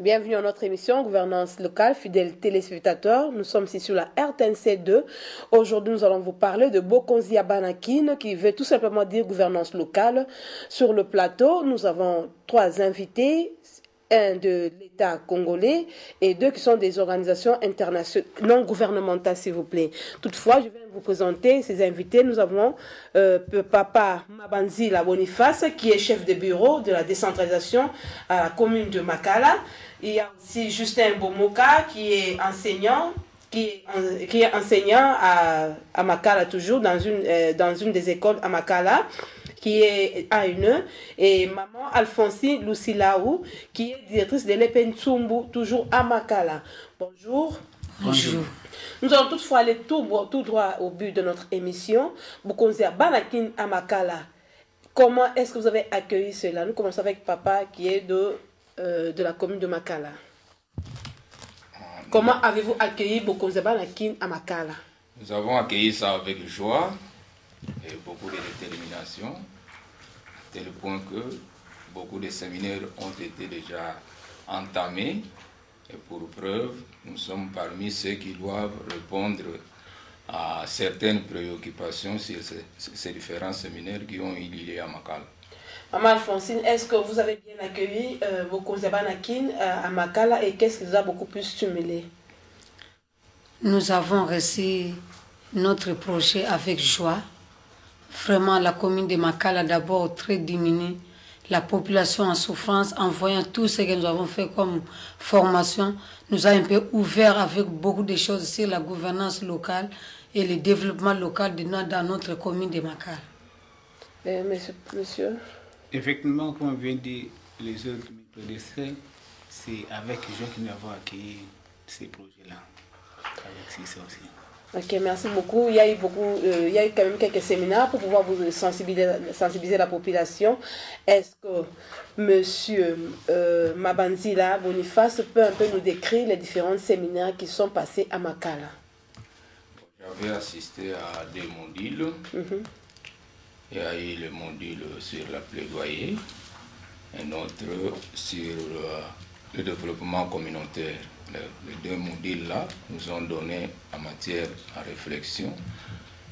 Bienvenue à notre émission Gouvernance locale, fidèles téléspectateurs. Nous sommes ici sur la RTNC 2. Aujourd'hui, nous allons vous parler de Bokonzi Abanakin, qui veut tout simplement dire gouvernance locale. Sur le plateau, nous avons 3 invités, un de l'État congolais et 2 qui sont des organisations internationales non gouvernementales, s'il vous plaît. Toutefois, je vais vous présenter ces invités. Nous avons Papa Mabanzila Boniface, qui est chef de bureau de la décentralisation à la commune de Makala. Il y a aussi Justin Bomoka, qui est enseignant, à Makala, toujours dans une des écoles à Makala, qui est à une, et maman Alphonsine Lucilaou, qui est directrice de l'Epentsumbu, toujours à Makala. Bonjour. Bonjour. Nous allons toutefois aller tout droit au but de notre émission. Bokonzi Abanakin à Makala. Comment est-ce que vous avez accueilli cela? Nous commençons avec papa qui est de la commune de Makala. Comment avez-vous accueilli Bokonzi Abanakin à Makala? Nous avons accueilli ça avec joie et beaucoup de détermination, à tel point que beaucoup de séminaires ont été déjà entamés. Et pour preuve, nous sommes parmi ceux qui doivent répondre à certaines préoccupations sur ces différents séminaires qui ont eu lieu à Makala. Maman Alphonsine, est-ce que vous avez bien accueilli Bokonzi Abanakin à Makala et qu'est-ce qui vous a beaucoup plus stimulé? Nous avons reçu notre projet avec joie. Vraiment, la commune de Makala d'abord très diminuée. La population en souffrance, en voyant tout ce que nous avons fait comme formation, nous a un peu ouvert avec beaucoup de choses sur la gouvernance locale et le développement local dans notre commune de Makala. Monsieur? Effectivement, comme vient de dire les autres prédécesseurs, c'est avec joie que nous avons accueilli ces projets-là. Avec ça aussi. Ok, merci beaucoup. Il y a eu quand même quelques séminaires pour pouvoir vous sensibiliser la population. Est-ce que monsieur Mabanzila Boniface peut un peu nous décrire les différents séminaires qui sont passés à Makala? J'avais assisté à des modules. Il y a eu le module sur la plaidoyer, un autre sur le développement communautaire. Les 2 modules-là nous ont donné en matière à réflexion,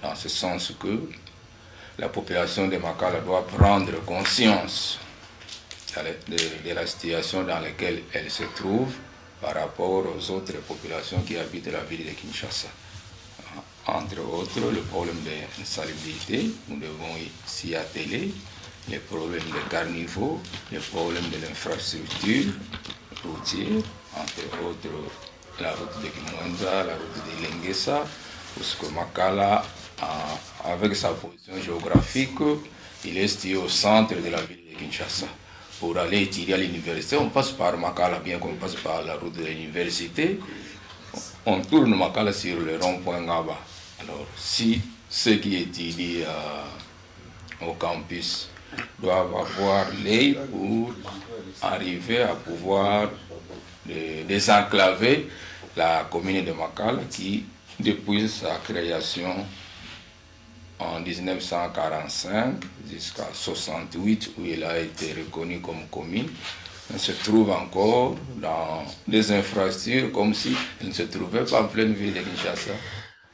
dans ce sens que la population de Makala doit prendre conscience de la situation dans laquelle elle se trouve par rapport aux autres populations qui habitent la ville de Kinshasa. Entre autres, le problème de salubrité, nous devons s'y atteler, les problèmes de carnivaux, les problèmes de l'infrastructure routière, entre autres la route de Kimwenza, la route de Lengesa, parce que Makala, avec sa position géographique, il est situé au centre de la ville de Kinshasa. Pour aller étudier à l'université, on passe par Makala, bien qu'on passe par la route de l'université, on tourne Makala sur le rond-point Ngaba. Alors, si ceux qui étudient au campus doivent avoir l'œil pour arriver à pouvoir désenclaver la commune de Makala qui, depuis sa création en 1945 jusqu'à 1968, où il a été reconnu comme commune, on se trouve encore dans des infrastructures comme si il ne se trouvait pas en pleine ville de Kinshasa.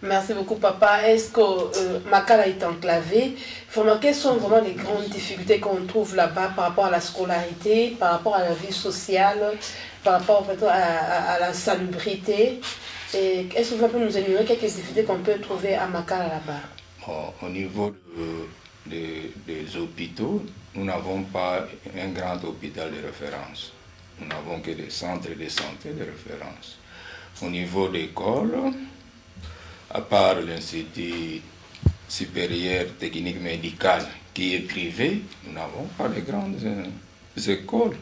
Merci beaucoup, papa. Est-ce que Makala est enclavé? Vraiment, quelles sont vraiment les grandes difficultés qu'on trouve là-bas par rapport à la scolarité, par rapport à la vie sociale, par rapport à la salubrité? Et est-ce que vous pouvez nous énumérer quelques difficultés qu'on peut trouver à Makala là-bas? Au niveau des hôpitaux, nous n'avons pas un grand hôpital de référence. Nous n'avons que des centres de santé de référence. Au niveau d'école, à part l'Institut supérieur technique médical qui est privé, nous n'avons pas de grandes écoles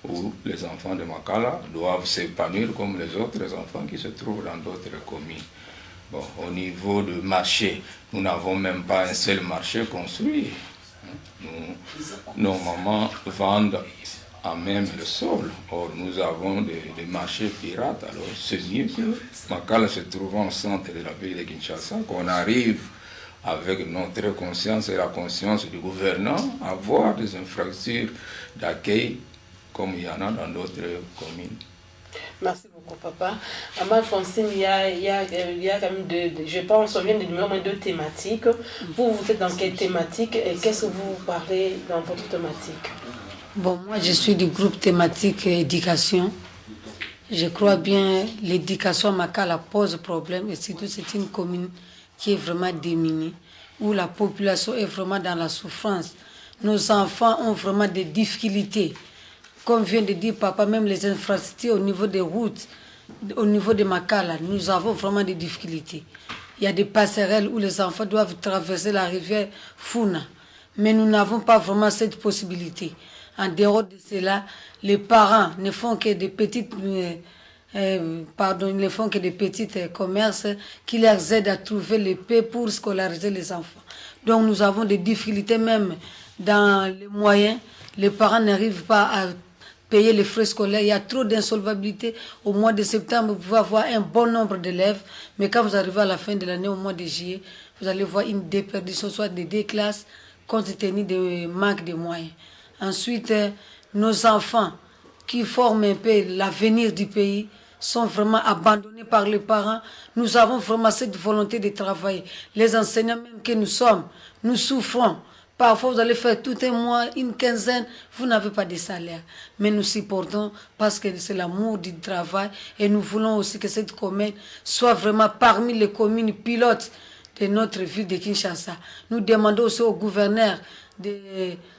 où les enfants de Makala doivent s'épanouir comme les autres enfants qui se trouvent dans d'autres communes. Bon, au niveau du marché, nous n'avons même pas un seul marché construit. Nos mamans vendent à même le sol. Or, nous avons des marchés pirates. Alors, c'est mieux que Makala se trouvant au centre de la ville de Kinshasa, qu'on arrive avec notre conscience et la conscience du gouvernant à avoir des infrastructures d'accueil comme il y en a dans d'autres communes. Merci beaucoup, papa. Maman Alphonsine, il y a quand même je pense, on vient de numéro 2 thématiques. Vous êtes dans quelle thématique et qu'est-ce que vous parlez dans votre thématique? Bon, moi, je suis du groupe thématique éducation. Je crois bien l'éducation à Makala pose problème et surtout c'est une commune qui est vraiment démunie, où la population est vraiment dans la souffrance. Nos enfants ont vraiment des difficultés. Comme vient de dire papa, même les infrastructures au niveau des routes, au niveau de Makala, nous avons vraiment des difficultés. Il y a des passerelles où les enfants doivent traverser la rivière Funa. Mais nous n'avons pas vraiment cette possibilité. En dehors de cela, les parents ne font que des petites... ils ne font que des petits commerces qui leur aident à trouver les paix pour scolariser les enfants. Donc nous avons des difficultés même dans les moyens. Les parents n'arrivent pas à payer les frais scolaires. Il y a trop d'insolvabilité. Au mois de septembre, vous pouvez avoir un bon nombre d'élèves, mais quand vous arrivez à la fin de l'année, au mois de juillet, vous allez voir une déperdition, soit de 2 classes, compte tenu du manque de moyens. Ensuite, nos enfants qui forment un peu l'avenir du pays sont vraiment abandonnés par les parents. Nous avons vraiment cette volonté de travailler. Les enseignants même que nous sommes, nous souffrons. Parfois, vous allez faire tout un mois, une quinzaine, vous n'avez pas de salaire. Mais nous supportons parce que c'est l'amour du travail et nous voulons aussi que cette commune soit vraiment parmi les communes pilotes de notre ville de Kinshasa. Nous demandons aussi au gouverneur de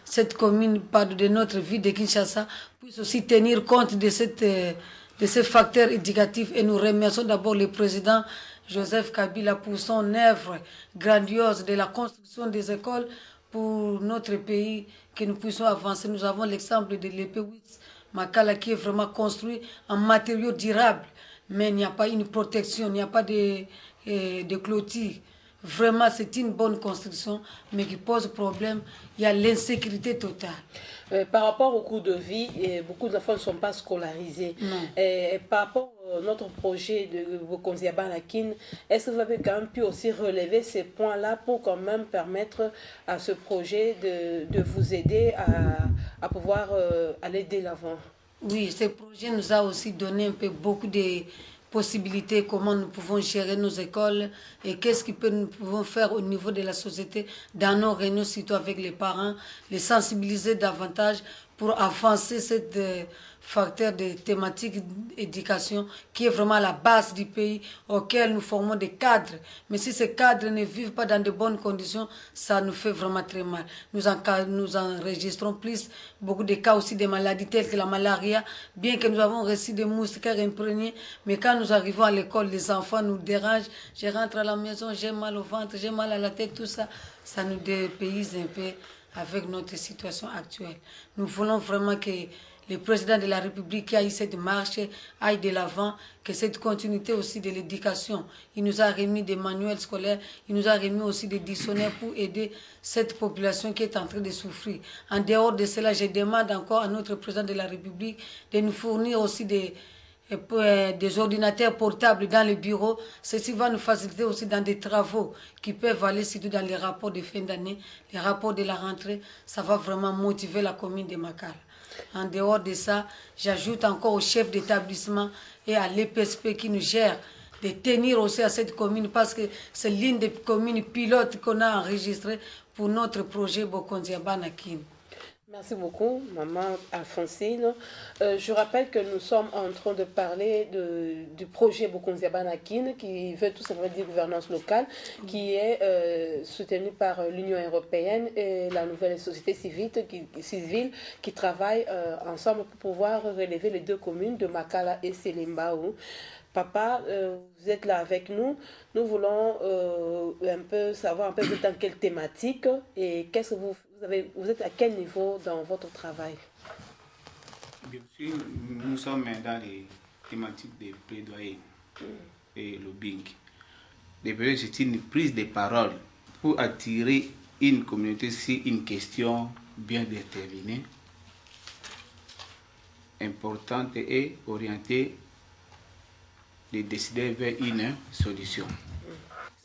cette commune, de notre ville de Kinshasa, puisse aussi tenir compte de ces facteurs éducatifs. Et nous remercions d'abord le président Joseph Kabila pour son œuvre grandiose de la construction des écoles pour notre pays, que nous puissions avancer. Nous avons l'exemple de l'EP8 Makala qui est vraiment construit en matériaux durables, mais il n'y a pas une protection, il n'y a pas de clôture. Vraiment, c'est une bonne construction, mais qui pose problème. Il y a l'insécurité totale. Par rapport au coût de vie, beaucoup d'enfants ne sont pas scolarisés. Par rapport à notre projet de Bokonzi Banakin, est-ce que vous avez quand même pu aussi relever ces points-là pour quand même permettre à ce projet de vous aider à pouvoir aller de l'avant? Oui, ce projet nous a aussi donné un peu beaucoup de possibilités, comment nous pouvons gérer nos écoles et qu'est-ce que nous pouvons faire au niveau de la société dans nos réunions, surtout avec les parents, les sensibiliser davantage pour avancer cette facteur de thématique d'éducation qui est vraiment la base du pays auquel nous formons des cadres. Mais si ces cadres ne vivent pas dans de bonnes conditions, ça nous fait vraiment très mal. Nous enregistrons beaucoup de cas aussi de maladies telles que la malaria, bien que nous avons reçu des moustiquaires imprégnés, mais quand nous arrivons à l'école, les enfants nous dérangent. Je rentre à la maison, j'ai mal au ventre, j'ai mal à la tête, tout ça, ça nous dépayse un peu avec notre situation actuelle. Nous voulons vraiment que le président de la République qui a eu cette marche aille de l'avant, que cette continuité aussi de l'éducation. Il nous a remis des manuels scolaires, il nous a remis aussi des dictionnaires pour aider cette population qui est en train de souffrir. En dehors de cela, je demande encore à notre président de la République de nous fournir aussi des ordinateurs portables dans les bureaux. Ceci va nous faciliter aussi dans des travaux qui peuvent aller surtout dans les rapports de fin d'année, les rapports de la rentrée. Ça va vraiment motiver la commune de Makala. En dehors de ça, j'ajoute encore au chef d'établissement et à l'EPSP qui nous gère de tenir aussi à cette commune parce que c'est l'une des communes pilotes qu'on a enregistrées pour notre projet Bokonzi Banakin. Merci beaucoup, maman Alphonsine. Je rappelle que nous sommes en train de parler du projet Bokonzi Banakin qui veut tout simplement dire gouvernance locale, qui est soutenu par l'Union européenne et la nouvelle société civile qui travaillent ensemble pour pouvoir relever les 2 communes de Makala et Selembao. Papa, vous êtes là avec nous. Nous voulons un peu savoir vous êtes dans quelle thématique et qu'est-ce que vous êtes à quel niveau dans votre travail? Bien sûr, nous sommes dans les thématiques des plaidoyers et lobbying. Les plaidoyers, c'est une prise de parole pour attirer une communauté sur une question bien déterminée, importante et orientée de décider vers une solution.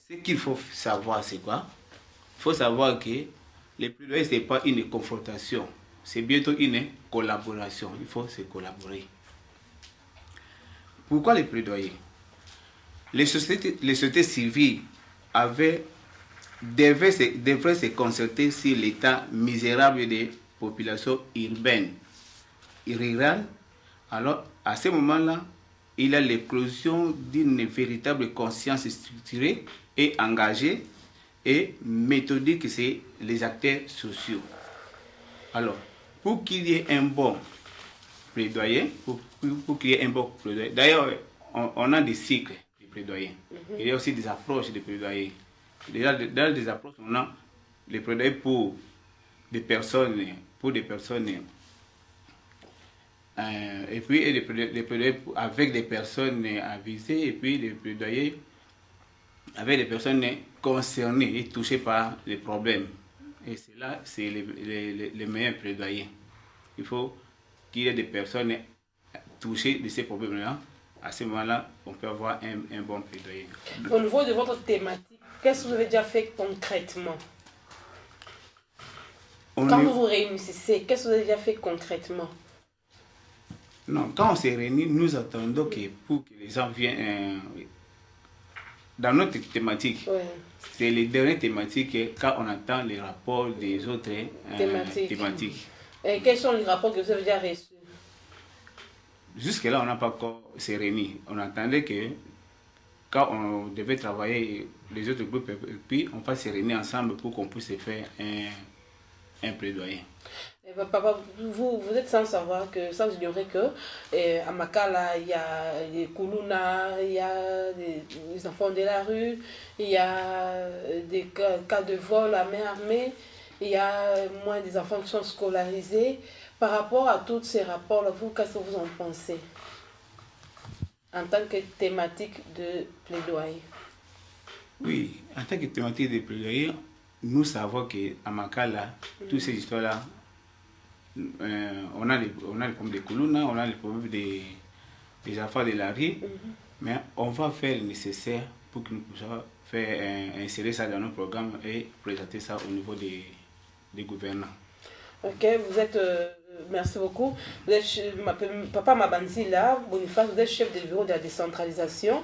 Ce qu'il faut savoir, c'est quoi? Il faut savoir que les plaidoyers, ce n'est pas une confrontation c'est bientôt une collaboration. Il faut se collaborer. Pourquoi les plaidoyers? Les sociétés civiles devraient se concerter sur l'état misérable des populations urbaines et rurales. Alors, à ce moment-là, il y a l'éclosion d'une véritable conscience structurée et engagée et méthodique, c'est les acteurs sociaux. Alors, pour qu'il y ait un bon plaidoyer, d'ailleurs, on a des cycles de plaidoyer. Il y a aussi des approches de plaidoyer. Déjà, dans des approches, on a les plaidoyers pour des personnes, et puis les plaidoyers avec des personnes avisées, et puis les plaidoyers avec des personnes concernées et touchées par les problèmes. Et là, c'est les meilleurs plaidoyers. Il faut qu'il y ait des personnes touchées de ces problèmes-là. À ce moment-là, on peut avoir un bon plaidoyer. Au niveau de votre thématique, qu'est-ce que vous avez déjà fait concrètement? Quand vous vous réunissez, qu'est-ce que vous avez déjà fait concrètement? Non, quand on s'est réunis, nous attendons que pour que les gens viennent dans notre thématique. Ouais. C'est les dernières thématiques quand on attend les rapports des autres thématiques. Et quels sont les rapports que vous avez déjà reçus? Jusque-là, on n'a pas encore s'est réunis. On attendait que quand on devait travailler les autres groupes, puis on va se réunir ensemble pour qu'on puisse faire un plaidoyer. Papa, vous êtes sans savoir que, sans ignorer que à Makala, il y a des Koulouna, il y a des enfants de la rue, il y a des cas de vol à main armée, il y a moins des enfants qui sont scolarisés. Par rapport à tous ces rapports-là, vous, qu'est-ce que vous en pensez en tant que thématique de plaidoyer? Oui, en tant que thématique de plaidoyer, nous savons qu'à Makala, toutes ces histoires-là, on a les problèmes de Koulouna, on a les problèmes des enfants de la rue, mais on va faire le nécessaire pour que nous puissions insérer ça dans nos programmes et présenter ça au niveau des gouvernants. Ok, vous êtes, merci beaucoup. Vous êtes Papa Mabanzila Boniface, vous êtes chef de bureau de la décentralisation.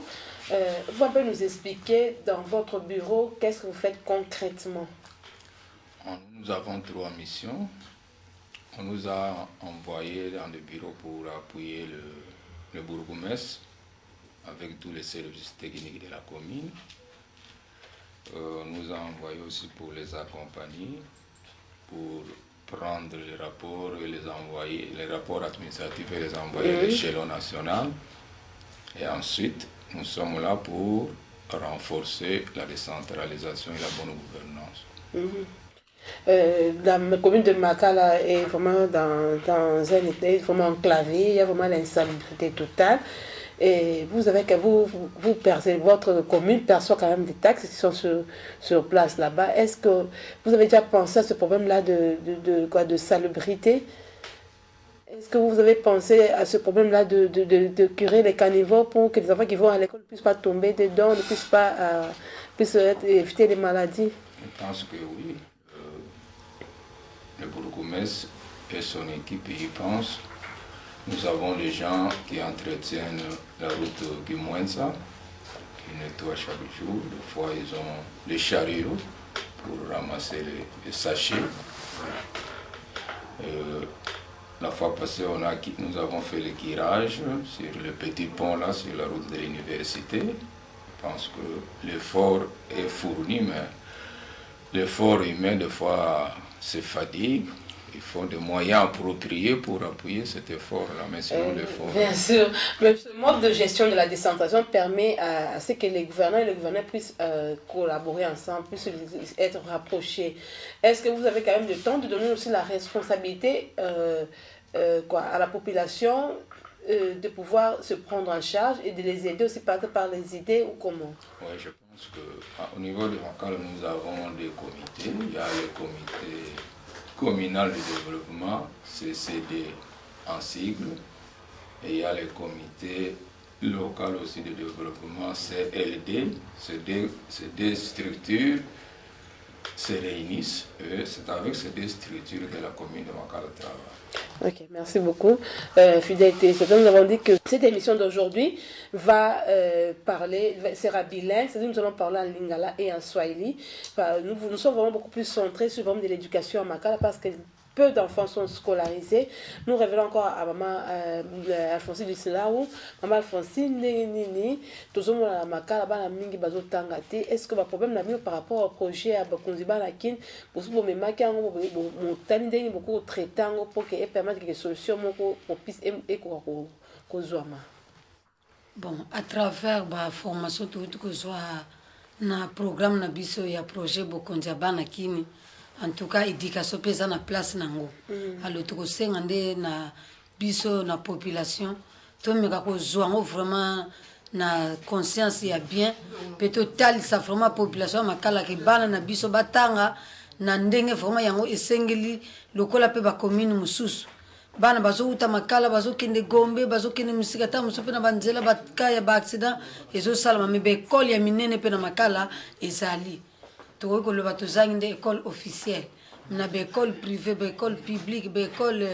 Vous pouvez nous expliquer dans votre bureau qu'est-ce que vous faites concrètement? Nous avons 3 missions. On nous a envoyé dans le bureau pour appuyer le bourgmestre avec tous les services techniques de la commune. On nous a envoyé aussi pour les accompagner, pour prendre les rapports et les envoyer, les rapports administratifs et les envoyer à l'échelon national. Et ensuite, nous sommes là pour renforcer la décentralisation et la bonne gouvernance. La commune de Makala est vraiment dans un état vraiment enclavé, il y a vraiment l'insalubrité totale. Et votre commune perçoit quand même des taxes qui sont sur place là-bas. Est-ce que vous avez déjà pensé à ce problème-là de salubrité? Est-ce que vous avez pensé à ce problème-là de curer les caniveaux pour que les enfants qui vont à l'école ne puissent pas tomber dedans, ne puissent éviter les maladies? Je pense que oui. Le bourgmestre et son équipe y pensent. Nous avons des gens qui entretiennent la route Guimouenza, qui nettoient chaque jour. Des fois, ils ont des chariots pour ramasser les sachets. La fois passée, nous avons fait le curage sur le petit pont là, sur la route de l'université. Je pense que l'effort est fourni, mais l'effort humain, des fois, se fatigue. Il faut des moyens appropriés pour appuyer cet effort-là, mais sinon l'effort... Bien sûr, mais ce mode de gestion de la décentralisation permet à ce que les gouvernants et les gouverneurs puissent collaborer ensemble, puissent être rapprochés. Est-ce que vous avez quand même le temps de donner aussi la responsabilité à la population de pouvoir se prendre en charge et de les aider aussi par les idées ou comment? Oui, je pense qu'au niveau de Makala, nous avons des comités. Il y a le comité communal de développement, CCD en sigle, et il y a le comité local aussi de développement, CLD. C'est des structures se réunissent. Et c'est avec ces deux structures que la commune de Makala travaille. Ok, merci beaucoup. Fidélité, nous avons dit que cette émission d'aujourd'hui va sera bilingue, c'est-à-dire nous allons parler en lingala et en swahili. Nous sommes vraiment beaucoup plus centrés sur le problème de l'éducation à Makala parce que peu d'enfants sont scolarisés. Nous revenons encore à maman Alphonsine du Silaou. Maman Alphonsine, tout le monde a Makala, bana mingi bazo tangate. Est-ce que le problème n'a par rapport au projet à Bakonziba Lakin, pour ce moment, mon tani beaucoup traitant pour que permettre que solutions pour puisse et bon, à travers la formation tout que soit na programme na biso ya projet Bakonziba Lakin. En tout cas, l'éducation pesa na place nango. Alors tu kosenga nde na biso na population, to meka ko zoango vraiment na conscience ya bien, peut-être tal ça vraiment population makala ke bana na biso batanga na ndenge vraiment yango esengeli lokola pe ba commune mususu. Bana bazo uta makala bazo kende Gombe bazo kende musikata musope na banzela bakaya ba accident ezo salama me be école ya minene pe na makala ezali. Toko le batozang de école officielle, na be école privée, be école publique, be école